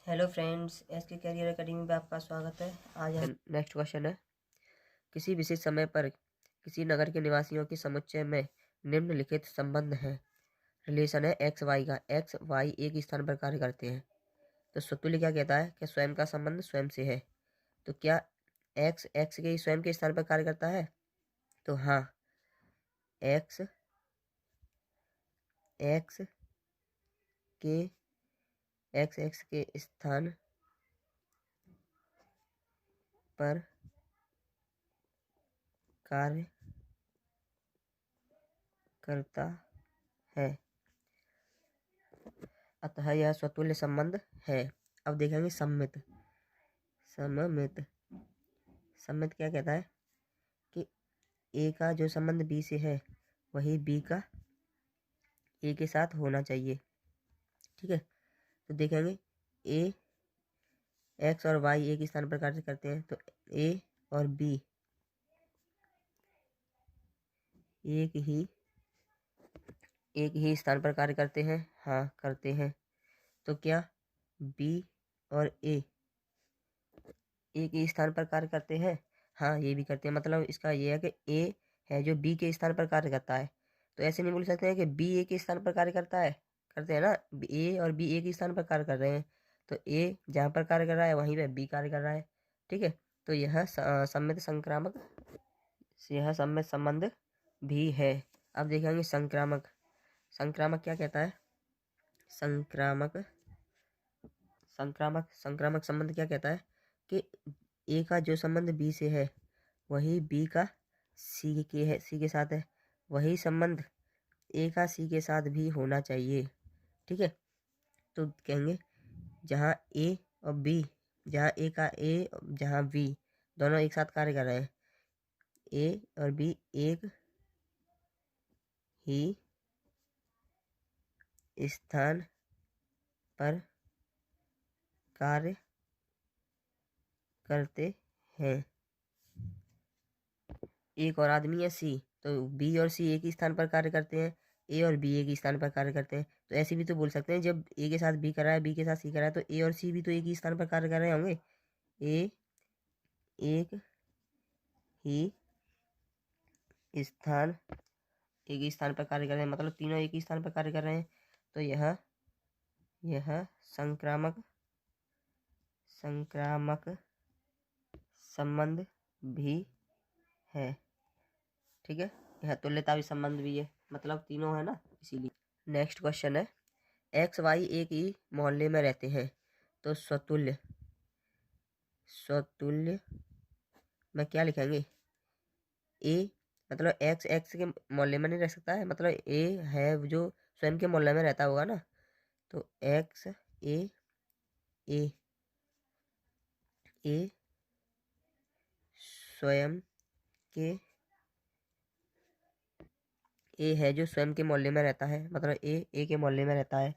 Hello friends, SK career academy में आपका स्वागत है। आज हम नेक्स्ट क्वेश्चन है, किसी विशेष समय पर किसी नगर के निवासियों के समुच्चय में निम्नलिखित संबंध है। रिलेशन है एक्स वाई का, एक्स वाई एक स्थान पर कार्य करते हैं। तो स्वतुल्य क्या कहता है कि स्वयं का संबंध स्वयं से है। तो क्या एक्स एक्स के स्वयं के स्थान पर कार्य करता है? तो हाँ, एक्स एक्स के एक्स एक्स के स्थान पर कार्य करता है, अतः यह स्वतुल्य संबंध है। अब देखेंगे सम्मित। सममित सम्मित क्या कहता है कि ए का जो संबंध बी से है वही बी का ए के साथ होना चाहिए। ठीक है, तो देखेंगे ए एक्स और वाई एक ही स्थान पर कार्य करते हैं, तो ए और बी एक ही स्थान पर कार्य करते हैं। हाँ, करते हैं। तो क्या बी और ए एक ही स्थान पर कार्य करते हैं? हाँ, ये भी करते हैं। मतलब इसका ये है कि ए है जो बी के स्थान पर कार्य करता है। तो ऐसे नहीं बोल सकते हैं कि बी ए के स्थान पर कार्य करता है, करते हैं ना। ए और बी एक ही स्थान पर कार्य कर रहे हैं, तो ए जहाँ पर कार्य कर रहा है वहीं पे बी कार्य कर रहा है। ठीक है, तो यह सम्मित संक्रामक, यह सम्मित संबंध भी है। अब देखेंगे संक्रामक। संक्रामक क्या कहता है? संक्रामक संक्रामक संक्रामक संबंध क्या कहता है कि ए का जो संबंध बी से है वही बी का सी के साथ है। वही संबंध ए का सी के साथ भी होना चाहिए। ठीक है, तो कहेंगे जहाँ ए और बी, जहाँ ए का ए, जहाँ बी दोनों एक साथ कार्य कर रहे हैं, ए और बी एक ही स्थान पर कार्य करते हैं। एक और आदमी है सी, तो बी और सी एक ही स्थान पर कार्य करते हैं, ए और बी एक ही स्थान पर कार्य करते हैं। तो ऐसे भी तो बोल सकते हैं, जब ए के साथ बी कर रहा है, बी के साथ सी कर रहा है, तो ए और सी भी तो एक ही स्थान पर कार्य कर रहे होंगे। ए एक ही स्थान एक ही स्थान पर कार्य कर रहे हैं, मतलब तीनों एक ही स्थान पर कार्य कर रहे हैं। तो यह संक्रामक संक्रामक संबंध भी है। ठीक है, यह तुल्यता भी संबंध भी है, मतलब तीनों है ना, इसीलिए। नेक्स्ट क्वेश्चन है, एक्स वाई एक ही मोहल्ले में रहते हैं, तो स्वतुल्य स्वतुल्य में क्या लिखेंगे? ए मतलब एक्स एक्स के मोहल्ले में नहीं रह सकता है, मतलब ए है जो स्वयं के मोहल्ले में रहता होगा ना। तो एक्स ए ए ए स्वयं के ए है जो स्वयं के मोहल्ले में रहता है, मतलब ए के मोहल्ले में रहता है,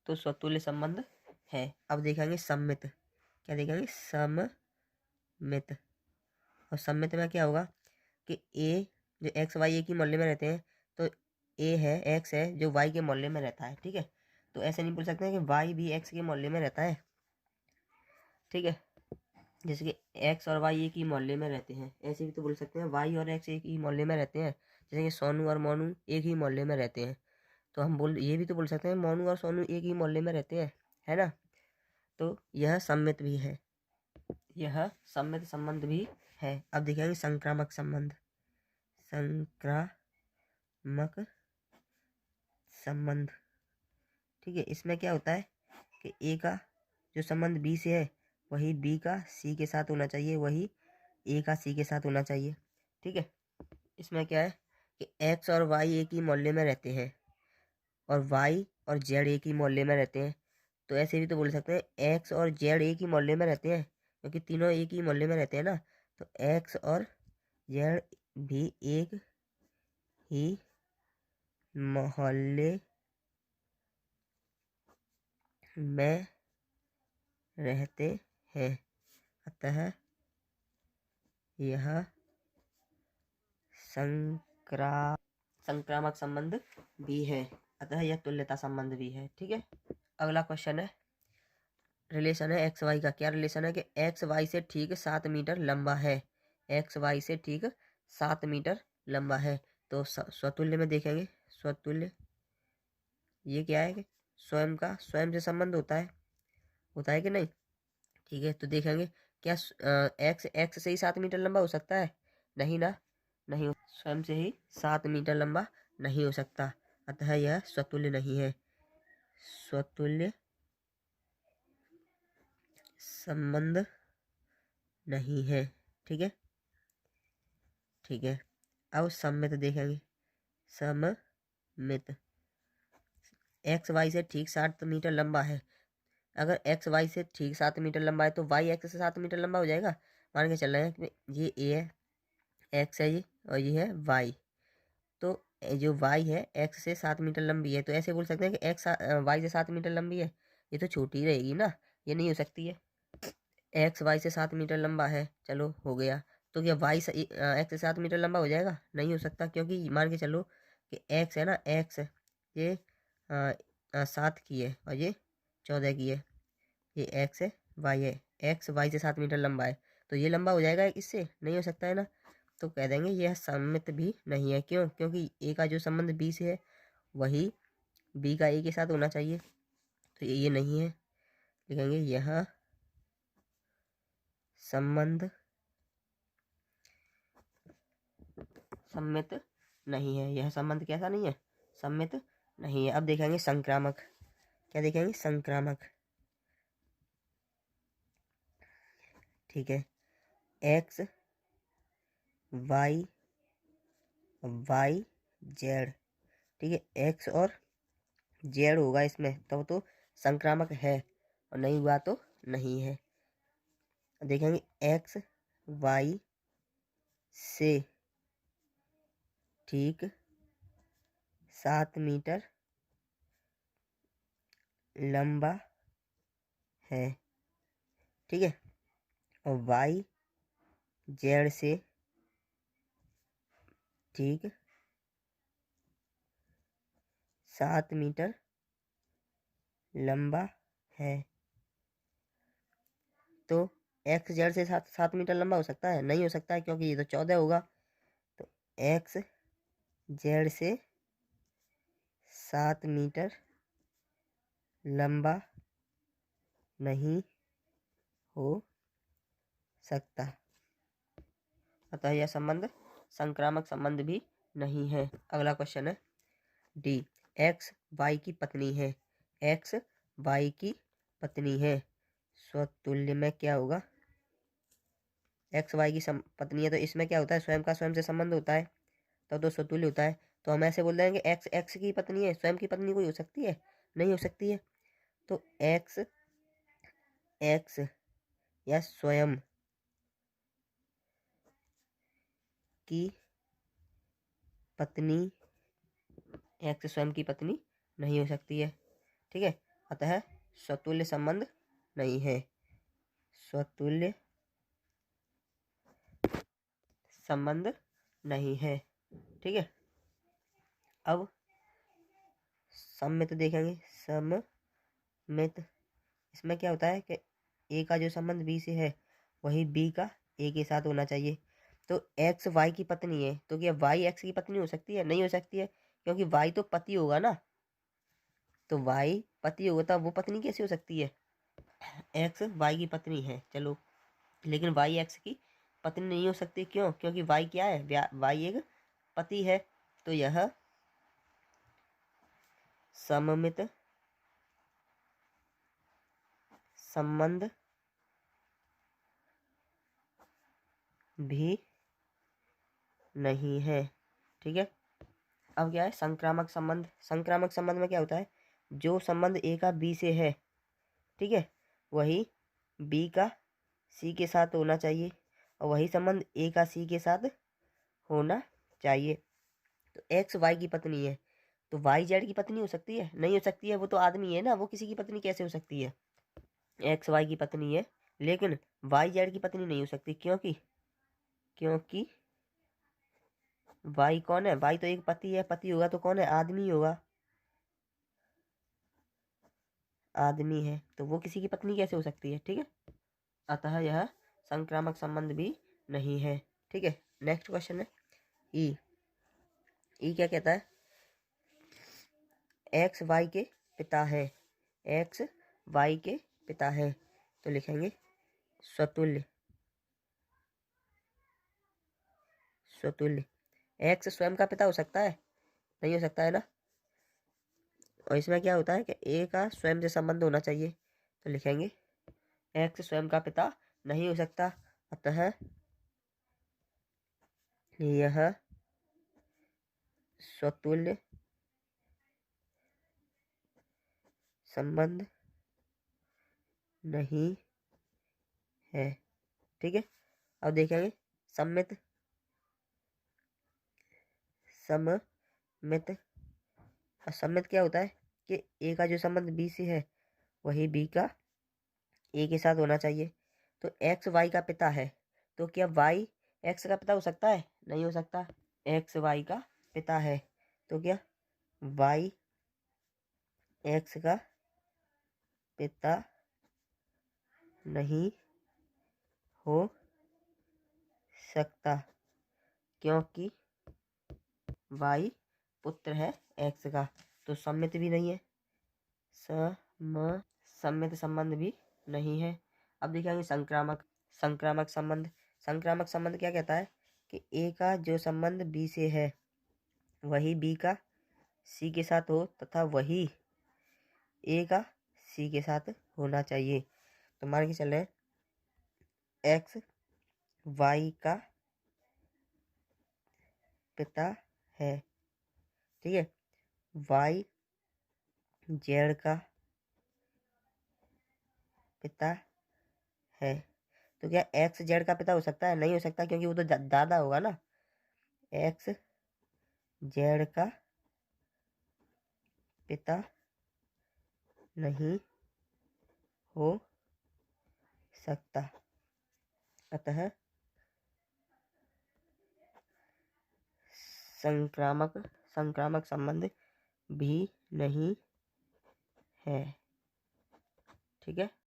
तो स्वतुल्य संबंध है। अब देखेंगे सम्मित। क्या देखेंगे? सम्मित। और सम्मित में क्या होगा कि ए जो एक्स वाई एक ही मोहल्ले में रहते हैं, तो ए है एक्स है जो वाई के मोहल्ले में रहता है। ठीक है, तो ऐसे नहीं बोल सकते हैं कि वाई भी एक्स के मोहल्ले में रहता है। ठीक है, जैसे कि एक्स और वाई एक ही मोहल्ले में रहते हैं, ऐसे भी तो बोल सकते हैं वाई और एक्स एक ही मोहल्ले में रहते हैं। जैसे कि सोनू और मोनू एक ही मोहल्ले में रहते हैं, तो हम ये भी तो बोल सकते हैं मोनू और सोनू एक ही मोहल्ले में रहते हैं, है ना। तो यह सम्मित भी है, यह सम्मित संबंध भी है। अब देखेंगे संक्रामक संबंध। संक्रामक संबंध, ठीक है, इसमें क्या होता है कि ए का जो संबंध बी से है वही बी का सी के साथ होना चाहिए, वही ए का सी के साथ होना चाहिए। ठीक है, इसमें क्या है कि एक्स और वाई एक ही मोहल्ले में रहते हैं और वाई और जेड एक ही मोहल्ले में रहते हैं, तो ऐसे भी तो बोल सकते हैं एक्स और जेड एक ही मोहल्ले में रहते हैं, क्योंकि तीनों एक ही मोहल्ले में रहते हैं ना। तो एक्स और जेड भी एक ही मोहल्ले में रहते हैं, अतः यह संक्रामक संबंध भी है, अतः यह तुल्यता संबंध भी है। ठीक है, अगला क्वेश्चन है, रिलेशन है एक्स वाई का, क्या रिलेशन है कि एक्स वाई से ठीक 7 मीटर लंबा है, एक्स वाई से ठीक 7 मीटर लंबा है। तो स्वतुल्य में देखेंगे, स्वतुल्य ये क्या है कि स्वयं का स्वयं से संबंध होता है कि नहीं। ठीक है, तो देखेंगे क्या एक्स एक्स से ही 7 मीटर लंबा हो सकता है, नहीं ना, नहीं स्वयं से ही 7 मीटर लंबा नहीं हो सकता, अतः यह स्वतुल्य नहीं है, स्वतुल्य संबंध नहीं है। ठीक है, ठीक है। अब सममित देखेंगे, सममित एक्स वाई से ठीक 7 मीटर लंबा है। अगर एक्स वाई से ठीक 7 मीटर लंबा है तो वाई एक्स से 7 मीटर लंबा हो जाएगा। मान के चल रहे हैं कि ये ए है, एक्स है ये, और ये है वाई। तो जो वाई है एक्स से 7 मीटर लंबी है, तो ऐसे बोल सकते हैं कि एक्स वाई से 7 मीटर लंबी है, ये तो छोटी रहेगी ना, ये नहीं हो सकती है। एक्स वाई से 7 मीटर लंबा है, चलो हो गया। तो क्या वाई से एक्स से 7 मीटर लंबा हो जाएगा, नहीं हो सकता, क्योंकि मान के चलो कि एक्स है ना, एक्स ये 7 की है और ये 14 की है, ये एक्स है वाई है, एक्स वाई से 7 मीटर लंबा है, तो ये लंबा हो जाएगा इससे, नहीं हो सकता है ना। तो कह देंगे यह सममित भी नहीं है, क्यों, क्योंकि ए का जो संबंध बी से है वही बी का ए के साथ होना चाहिए, तो ये नहीं है। लिखेंगे यह संबंध सम्मित नहीं है, यह संबंध कैसा नहीं है, सम्मित नहीं है। अब देखेंगे संक्रामक, क्या देखेंगे, संक्रामक। ठीक है, एक्स वाई वाई जेड, ठीक है, एक्स और जेड होगा इसमें तब तो संक्रामक है, और नहीं हुआ तो नहीं है। देखेंगे एक्स वाई से ठीक 7 मीटर लंबा है, ठीक है, और वाई जेड से ठीक 7 मीटर लंबा है। तो एक्स जेड से 7 मीटर लंबा हो सकता है, नहीं हो सकता है, क्योंकि ये तो 14 होगा। तो एक्स जेड से 7 मीटर लंबा नहीं हो सकता, अतः यह संबंध संक्रामक संबंध भी नहीं है। अगला क्वेश्चन है डी, एक्स वाई की पत्नी है, एक्स वाई की पत्नी है, स्वतुल्य में क्या होगा, एक्स वाई की पत्नी है, तो इसमें क्या होता है, स्वयं का स्वयं से संबंध होता है, तो स्वतुल्य होता है। तो हम ऐसे बोल देंगे एक्स एक्स की पत्नी है, स्वयं की पत्नी कोई हो सकती है, नहीं हो सकती है। तो एक्स एक्स या स्वयं की पत्नी, एक्स स्वयं की पत्नी नहीं हो सकती है, ठीक है, अतः स्वतुल्य संबंध नहीं है, स्वतुल्य संबंध नहीं है। ठीक है, अब सम्मित देखेंगे, सम्मित इसमें क्या होता है कि ए का जो संबंध बी से है वही बी का ए के साथ होना चाहिए। तो एक्स वाई की पत्नी है, तो क्या वाई एक्स की पत्नी हो सकती है, नहीं हो सकती है, क्योंकि वाई तो पति होगा ना, तो वाई पति होगा तब वो पत्नी कैसे हो सकती है, एक्स वाई की पत्नी है, चलो, लेकिन वाई एक्स की पत्नी नहीं हो सकती, क्यों, क्योंकि वाई क्या है, वाई एक पति है। तो यह सममित संबंध भी नहीं है। ठीक है, अब क्या है संक्रामक संबंध, संक्रामक संबंध में क्या होता है, जो संबंध ए का बी से है, ठीक है, वही बी का सी के साथ होना चाहिए, और वही संबंध ए का सी के साथ होना चाहिए। तो एक्स वाई की पत्नी है, तो वाई जेड की पत्नी हो सकती है, नहीं हो सकती है, वो तो आदमी है ना, वो किसी की पत्नी कैसे हो सकती है, एक्स वाई की पत्नी है, लेकिन वाई जेड की पत्नी नहीं हो सकती, क्योंकि क्योंकि वाई कौन है, वाई तो एक पति है, पति होगा तो कौन है, आदमी होगा, आदमी है, तो वो किसी की पत्नी कैसे हो सकती है? ठीक है, अतः यह संक्रामक संबंध भी नहीं है। ठीक है, नेक्स्ट क्वेश्चन है ई। ई क्या कहता है? एक्स वाई के पिता है, एक्स वाई के पिता है, तो लिखेंगे स्वतुल्य। स्वतुल्य, एक्स स्वयं का पिता हो सकता है? नहीं हो सकता है ना। और इसमें क्या होता है कि ए का स्वयं से संबंध होना चाहिए, तो लिखेंगे एक्स स्वयं का पिता नहीं हो सकता, अतः यह स्वतुल्य संबंध नहीं है। ठीक है, अब देखेंगे सम्मित। सम्मित, सम्मित क्या होता है कि ए का जो संबंध बी से है वही बी का ए के साथ होना चाहिए। तो एक्स वाई का पिता है, तो क्या वाई एक्स का पिता हो सकता है? नहीं हो सकता। एक्स वाई का पिता है, तो क्या वाई एक्स का पिता नहीं हो सकता, क्योंकि वाई पुत्र है एक्स का, तो सम्मित भी नहीं है। सम्मित संबंध भी नहीं है। अब देखेंगे संक्रामक। संक्रामक संबंध। संक्रामक संबंध क्या कहता है कि ए का जो संबंध बी से है वही बी का सी के साथ हो तथा वही ए का सी के साथ होना चाहिए। तो मान के चल रहे एक्स वाई का पिता है, ठीक है, वाई जेड का पिता है, तो क्या एक्स जेड का पिता हो सकता है? नहीं हो सकता, क्योंकि वो तो दादा होगा ना। एक्स जेड का पिता नहीं हो सकता, अतः संक्रामक संक्रामक संबंध भी नहीं है। ठीक है।